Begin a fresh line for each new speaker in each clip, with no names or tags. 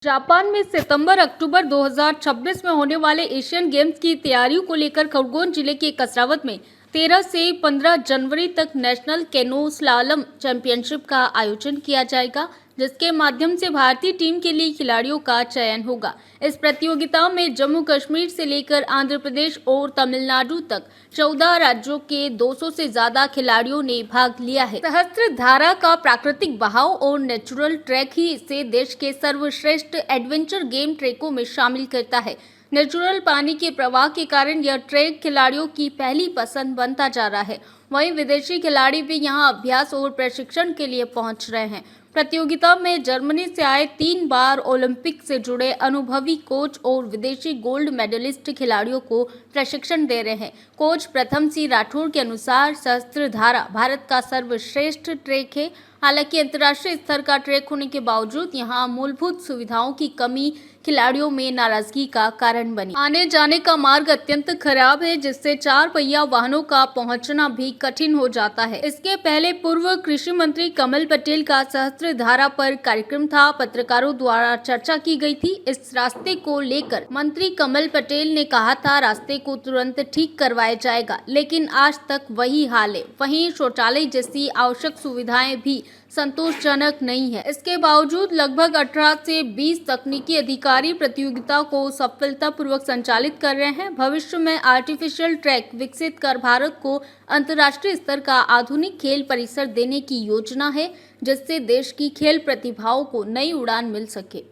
Japan में सितंबर-अक्टूबर 2026 में होने वाले एशियन गेम्स की तैयारियों को लेकर खरगोन जिले के कसरावत में 13 से 15 जनवरी तक नेशनल कैनो स्लालम चैंपियनशिप का आयोजन किया जाएगा, जिसके माध्यम से भारतीय टीम के लिए खिलाड़ियों का चयन होगा। इस प्रतियोगिता में जम्मू कश्मीर से लेकर आंध्र प्रदेश और तमिलनाडु तक 14 राज्यों के 200 से ज्यादा खिलाड़ियों ने भाग लिया है। सहस्त्रधारा का प्राकृतिक बहाव और नेचुरल ट्रैक ही इसे देश के सर्वश्रेष्ठ एडवेंचर गेम ट्रैकों में शामिल करता है। नेचुरल पानी के प्रवाह के कारण यह ट्रैक खिलाड़ियों की पहली पसंद बनता जा रहा है। वहीं विदेशी खिलाड़ी भी यहां अभ्यास और प्रशिक्षण के लिए पहुंच रहे हैं। प्रतियोगिता में जर्मनी से आए 3 बार ओलंपिक से जुड़े अनुभवी कोच और विदेशी गोल्ड मेडलिस्ट खिलाड़ियों को प्रशिक्षण दे रहे हैं। कोच प्रथम सिंह राठौड़ के अनुसार सहस्त्रधारा भारत का सर्वश्रेष्ठ ट्रैक है। हालांकि अंतर्राष्ट्रीय स्तर का ट्रैक होने के बावजूद यहां मूलभूत सुविधाओं की कमी खिलाड़ियों में नाराजगी का कारण बनी। आने जाने का मार्ग अत्यंत खराब है, जिससे 4 पहिया वाहनों का पहुंचना भी कठिन हो जाता है। इसके पहले पूर्व कृषि मंत्री कमल पटेल का सहस्त्रधारा पर कार्यक्रम था। पत्रकारों द्वारा चर्चा की गई थी। इस रास्ते को लेकर मंत्री कमल पटेल ने कहा था, रास्ते को तुरंत ठीक करवाया जाएगा, लेकिन आज तक वही हाल है। वहीं शौचालय जैसी आवश्यक सुविधाएं भी संतोषजनक नहीं है। इसके बावजूद लगभग 18 से 20 तकनीकी अधिकारी प्रतियोगिता को सफलतापूर्वक संचालित कर रहे हैं। भविष्य में आर्टिफिशियल ट्रैक विकसित कर भारत को अंतर्राष्ट्रीय स्तर का आधुनिक खेल परिसर देने की योजना है, जिससे देश की खेल प्रतिभाओं को नई उड़ान मिल सके।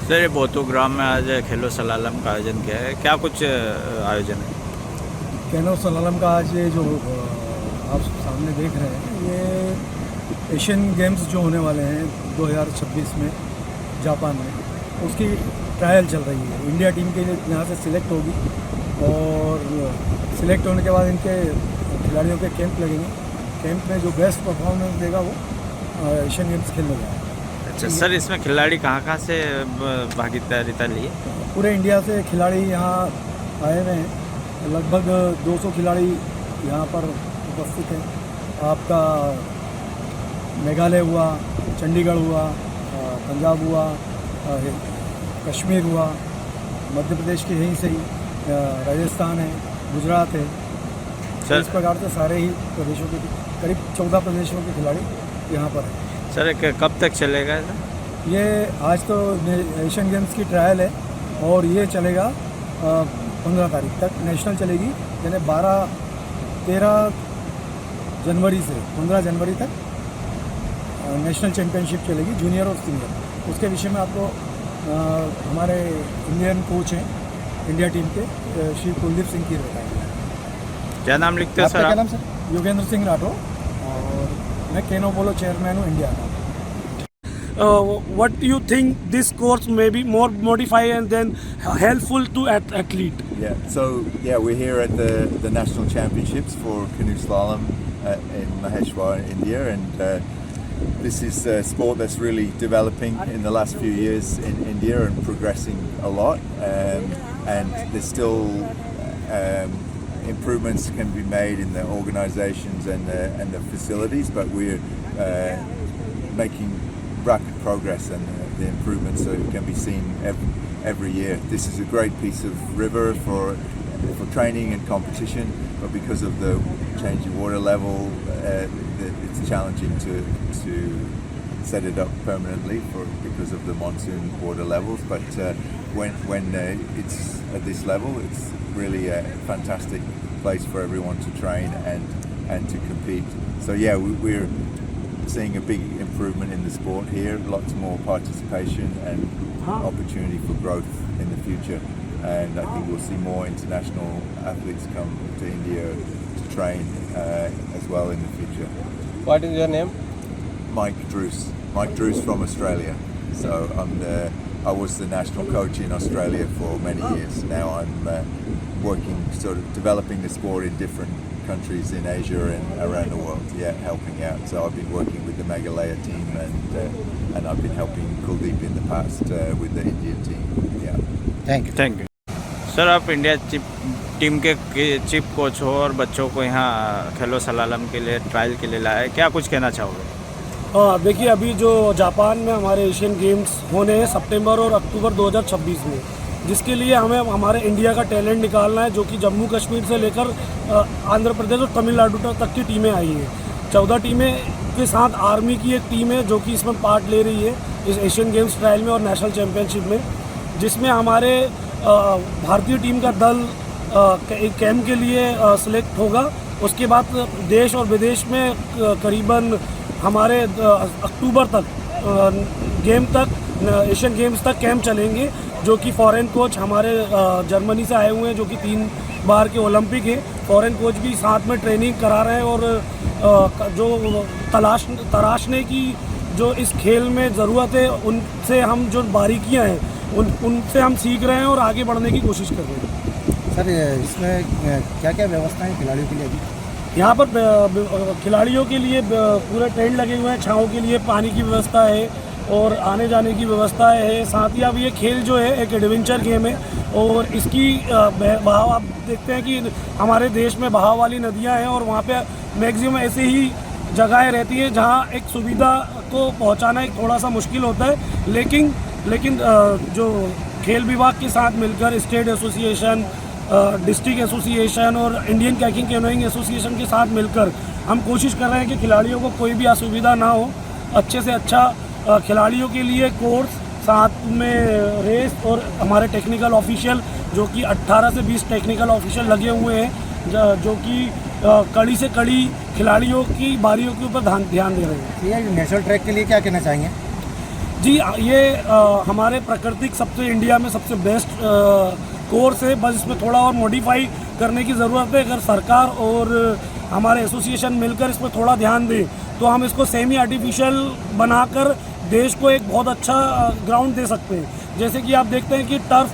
सर, ये बोतुग्राम में आज खेलो सलालम का आयोजन किया है, क्या कुछ आयोजन है?
कैनो सलालम का आज ये जो आप सामने देख रहे हैं, ये एशियन गेम्स जो होने वाले हैं 2026 में जापान में, उसकी ट्रायल चल रही है। इंडिया टीम के लिए यहाँ से सिलेक्ट होगी और सिलेक्ट होने के बाद इनके खिलाड़ियों के कैंप लगेंगे। कैंप में जो बेस्ट परफॉर्मेंस देगा वो एशियन गेम्स खेलने जाएगा।
अच्छा सर, इसमें खिलाड़ी कहाँ से भागीदारिता लिए?
पूरे इंडिया से खिलाड़ी यहाँ आए हुए हैं। लगभग 200 खिलाड़ी यहाँ पर उपस्थित हैं। आपका मेघालय हुआ, चंडीगढ़ हुआ, पंजाब हुआ, कश्मीर हुआ, मध्य प्रदेश के यहीं से ही, राजस्थान है, गुजरात है। तो इस प्रकार से सारे ही प्रदेशों के करीब 14 प्रदेशों के खिलाड़ी यहाँ पर हैं।
सर, कब तक चलेगा
ये? आज तो एशियन गेम्स की ट्रायल है और ये चलेगा 15 तारीख तक नेशनल चलेगी, यानी 13 जनवरी से 15 जनवरी तक नेशनल चैम्पियनशिप चलेगी, जूनियर और सीनियर। उसके विषय में आपको हमारे इंडियन कोच हैं इंडिया टीम के, श्री कुलदीप सिंह की बताएंगे।
क्या नाम लिखते हैं सर?
क्या नाम सर? योगेंद्र सिंह राठौर, और मैं कैनो पोलो चेयरमैन हूँ इंडिया का।
What do you think this course may be more modified and then helpful to athlete?
We're here at the national championships for canoe slalom in Maheshwar, India, and this is a sport that's really developing in the last few years in India and progressing a lot. And there's still improvements can be made in the organisations and the facilities, but we're making rapid progress, and the improvements can be seen every year. This is a great piece of river for training and competition, but because of the changing water level, it's challenging to set it up permanently because of the monsoon water levels. But when it's at this level, it's really a fantastic place for everyone to train and to compete. So we're seeing a big improvement in the sport here, lots more participation and opportunity for growth in the future, and I think we'll see more international athletes come to India to train as well in the future.
What is your name?
Mike Drews from Australia. So I was the national coach in Australia for many years. Now I'm working, sort of developing the sport in different countries in Asia and around the world, helping out. So I've been working with the Meghalaya team, and I've been helping Kuldeep in the past with the Indian team.
Thank
thank you sir. आप India team के chief coach हो और बच्चों को यहाँ खेलो slalom के लिए trial के लिए लाए, क्या कुछ कहना चाहोगे?
देखिए अभी जो जापान में हमारे एशियन गेम्स होने हैं सितंबर और अक्टूबर 2026 में, जिसके लिए हमें हमारे इंडिया का टैलेंट निकालना है, जो कि जम्मू कश्मीर से लेकर आंध्र प्रदेश और तमिलनाडु तक की टीमें आई हैं। 14 टीमें के साथ आर्मी की एक टीम है जो कि इसमें पार्ट ले रही है इस एशियन गेम्स ट्रायल में और नेशनल चैम्पियनशिप में, जिसमें हमारे भारतीय टीम का दल एक कैंप के लिए सिलेक्ट होगा। उसके बाद देश और विदेश में करीबन हमारे अक्टूबर तक एशियन गेम्स तक कैंप चलेंगे, जो कि फॉरेन कोच हमारे जर्मनी से आए हुए हैं, जो कि 3 बार के ओलंपिक है। फॉरेन कोच भी साथ में ट्रेनिंग करा रहे हैं और जो तराशने की जो इस खेल में ज़रूरत है, उनसे हम जो बारीकियां हैं उनसे हम सीख रहे हैं और आगे बढ़ने की कोशिश कर रहे हैं।
सर इसमें क्या क्या व्यवस्था है खिलाड़ियों के लिए अभी?
यहाँ पर खिलाड़ियों के लिए पूरे टेंट लगे हुए हैं, छाँव के लिए पानी की व्यवस्था है और आने जाने की व्यवस्था है। साथ ही अब ये खेल जो है एक एडवेंचर गेम है और इसकी बहाव आप देखते हैं कि हमारे देश में बहाव वाली नदियाँ हैं और वहाँ पे मैक्सिमम ऐसे ही जगहें रहती हैं जहाँ एक सुविधा को पहुँचाना एक थोड़ा सा मुश्किल होता है। लेकिन जो खेल विभाग के साथ मिलकर स्टेट एसोसिएशन, डिस्ट्रिक्ट एसोसिएशन और इंडियन कैकिंग कैनोइंग एसोसिएशन के साथ मिलकर हम कोशिश कर रहे हैं कि खिलाड़ियों को कोई भी असुविधा ना हो। अच्छे से अच्छा खिलाड़ियों के लिए कोर्स, साथ में रेस और हमारे टेक्निकल ऑफिशियल जो कि 18 से 20 टेक्निकल ऑफिशियल लगे हुए हैं, जो कि कड़ी से कड़ी खिलाड़ियों की बारियों के ऊपर ध्यान दे रहे हैं।
ये नेशनल ट्रैक के लिए क्या कहना चाहेंगे?
जी ये हमारे प्राकृतिक सबसे इंडिया में सबसे बेस्ट कोर्स है, बस इसमें थोड़ा और मॉडिफाई करने की ज़रूरत है। अगर सरकार और हमारे एसोसिएशन मिलकर इस पर थोड़ा ध्यान दें तो हम इसको सेमी आर्टिफिशियल बनाकर देश को एक बहुत अच्छा ग्राउंड दे सकते हैं। जैसे कि आप देखते हैं कि टर्फ,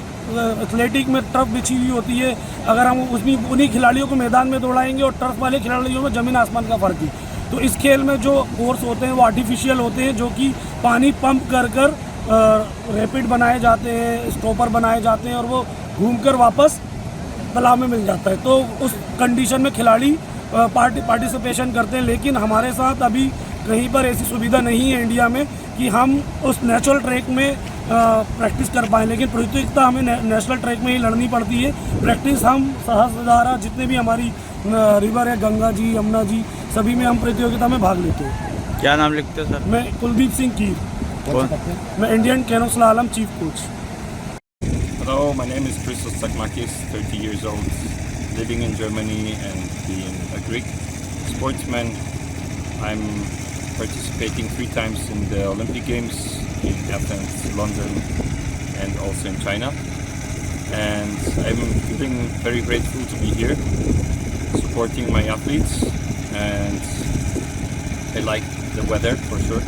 एथलेटिक में टर्फ बिछी हुई होती है, अगर हम उन्हीं खिलाड़ियों को मैदान में दौड़ाएंगे और टर्फ वाले खिलाड़ियों में ज़मीन आसमान का फ़र्क है। तो इस खेल में जो कोर्स होते हैं वो आर्टिफिशियल होते हैं, जो कि पानी पंप कर रैपिड बनाए जाते हैं, स्टॉपर बनाए जाते हैं और वो घूमकर वापस तालाब में मिल जाता है। तो उस कंडीशन में खिलाड़ी पार्टिसिपेशन करते हैं। लेकिन हमारे साथ अभी कहीं पर ऐसी सुविधा नहीं है इंडिया में कि हम उस नेचुरल ट्रैक में प्रैक्टिस कर पाएँ। लेकिन प्रतियोगिता हमें नेशनल ट्रैक में ही लड़नी पड़ती है। प्रैक्टिस हम सहस्त्रधारा जितने भी हमारी रिवर है, गंगा जी, यमुना जी, सभी में हम प्रतियोगिता में भाग लेते हैं।
क्या नाम लिखते हैं सर?
मैं कुलदीप सिंह कीर, मैं Indian canoe slalom chief coach.
Hello, my name is Christos Tsakmakis, 30 years old, living in Germany and being a Greek sportsman. I'm participating 3 times in the Olympic Games in Athens, London and also in China. And I'm feeling very grateful to be here, supporting my athletes, and I like the weather for sure.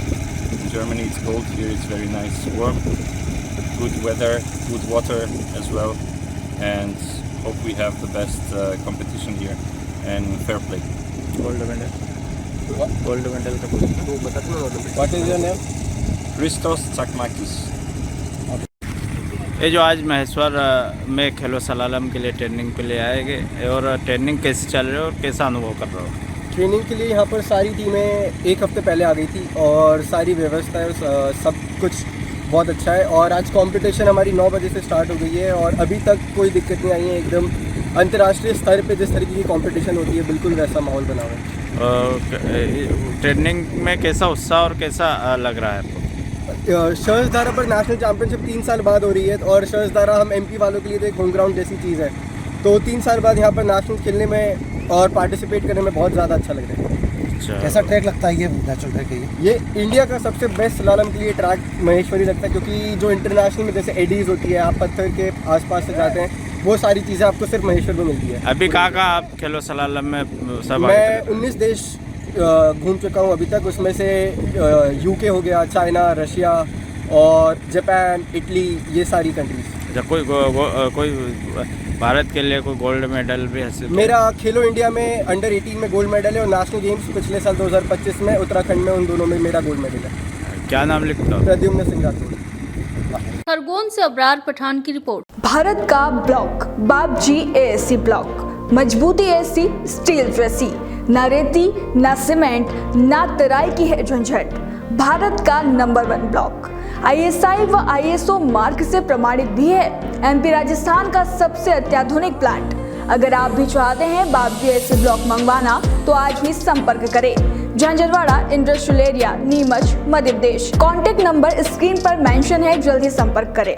In Germany it's cold, here it's very nice, warm. Good weather, good water as well, and hope we have the best competition here and fair play.
Gold medal का
What is your name? Christos Tsakmakis.
ये जो आज महेश्वर में खेलो slalom के लिए training के लिए आए गए और ट्रेनिंग कैसे चल रही है और कैसा अनुभव कर रहे हो?
ट्रेनिंग के लिए यहाँ पर सारी टीमें 1 हफ्ते पहले आ गई थी और सारी व्यवस्था सब कुछ बहुत अच्छा है। और आज कंपटीशन हमारी 9 बजे से स्टार्ट हो गई है और अभी तक कोई दिक्कत नहीं आई है। एकदम अंतर्राष्ट्रीय स्तर पे जिस तरीके की कंपटीशन होती है बिल्कुल वैसा माहौल बना हुआ है।
ट्रेनिंग में कैसा उत्साह और कैसा लग रहा है आपको?
शर्जधारा पर नेशनल चैम्पियनशिप 3 साल बाद हो रही है और शर्जधारा हम एमपी वालों के लिए तो एक होम ग्राउंड जैसी चीज़ है। तो 3 साल बाद यहाँ पर नेशनल खेलने में और पार्टिसिपेट करने में बहुत ज़्यादा अच्छा लग रहा है।
कैसा ट्रैक लगता है ये नेचुरल ट्रैक है? ये
इंडिया का सबसे बेस्ट स्लालम के लिए ट्रैक महेश्वरी लगता है, क्योंकि जो इंटरनेशनल में जैसे एडीज होती है, आप पत्थर के आसपास से जाते हैं, वो सारी चीज़ें आपको सिर्फ महेश्वर में मिलती है।
अभी कहाँ आप खेलो सलालम में सब?
मैं 19 देश घूम चुका हूँ अभी तक। उसमें से यूके हो गया, चाइना, रशिया और जापान, इटली, ये सारी कंट्रीज।
कोई भारत के लिए कोई गोल्ड मेडल भी हासिल?
मेरा खेलो इंडिया में अंडर 18 में गोल्ड मेडल है और नेशनल गेम्स पिछले साल 2025 में उत्तराखंड में, उन दोनों में मेरा गोल्ड मेडल है।
क्या नाम लिखता हो?
प्रद्युम्न सिंह राठौर।
खरगोन से अबरार पठान की रिपोर्ट।
भारत का ब्लॉक बापजी एएससी ब्लॉक, मजबूती ऐसी स्टील जैसी, ना रेती ना सीमेंट ना तराई की है झंझट। भारत का नंबर 1 ब्लॉक, ISI व ISO मार्क से प्रमाणित भी है। MP राजस्थान का सबसे अत्याधुनिक प्लांट। अगर आप भी चाहते हैं बाबजी एसी ब्लॉक मंगवाना तो आज ही संपर्क करें। Jhanjharwada industrial area, Neemuch, Madhya Pradesh. Contact number screen पर मेंशन है, जल्दी संपर्क करें।